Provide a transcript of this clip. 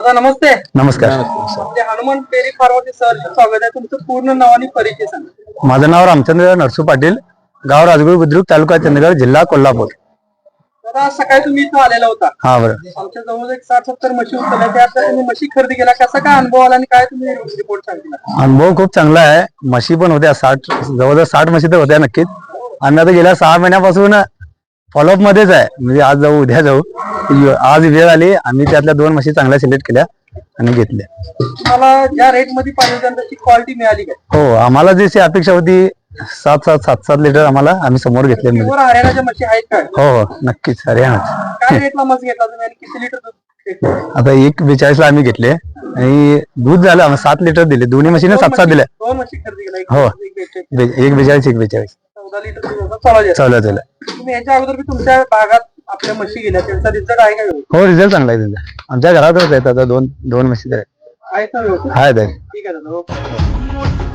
दादा नमस्ते. नमस्कार. म्हणजे हनुमान डेअरी फार्ममध्ये सर स्वागत आहे. तुमचं पूर्ण नाव आणि परिचय सांगा. माझं नाव रामचंद्र नरसू पाटील, गाव राजगुरू बुद्रुक, तालुका चंदगड, जिल्हा कोल्हापूर. दादा सकाळी तुम्ही इथं आलेला होता. हा बरं. आमच्या जवळ एक 60-70 म्हशी उचलल्या. त्यात तुम्ही म्हशी खरेदी केला. कसा काय अनुभव आला आणि काय तुम्ही रिपोर्ट सांगितला? अनुभव खूप चांगला आहे. म्हशी पण होत्या 60, जवळजवळ 60 म्हशी तर होत्या नक्कीच. आम्ही आता गेल्या 6 महिन्यापासून फॉलोअप मध्येच आहे. म्हणजे आज जाऊ उद्या जाऊ, आज वेळ आली. आम्ही त्यातल्या 2 म्हशी चांगल्या सिलेक्ट केल्या आणि घेतल्या. तुम्हाला ज्या रेट मध्ये पाहिजे होत्या त्याची क्वालिटी मिळाली काय? हो, आम्हाला जशी अपेक्षा होती 7 लिटर आम्हाला आम्ही समोर घेतले. प्युअर हरियाणाच्या म्हशी आहेत काय? हो नक्कीच हरियाणा. काय रेटला म्हस घेतला तुम्ही आणि किती लिटर दूध घेतलं? आता 1.42 ला आम्ही घेतले आणि दूध झालं आम्हाला 7 लिटर दिले. दोन्ही म्हशीने 7 दिल्या. 2 म्हशी खरेदी केल्या. हो. 1.42 1.42 14 लिटर दूध होतं. चालू. तुम्ही याच्या अगोदर बी तुमच्या भागात आपल्या म्हशी गेल्या त्यांचा रिझल्ट आहे का व्यवस्थित? हो, रिझल्ट चांगला आहे त्यांचा. आमच्या घरातच आहेत आता दोन म्हशी आहेत. आहे का व्यवस्थित? आहेत. ठीक आहे दादा. ओके.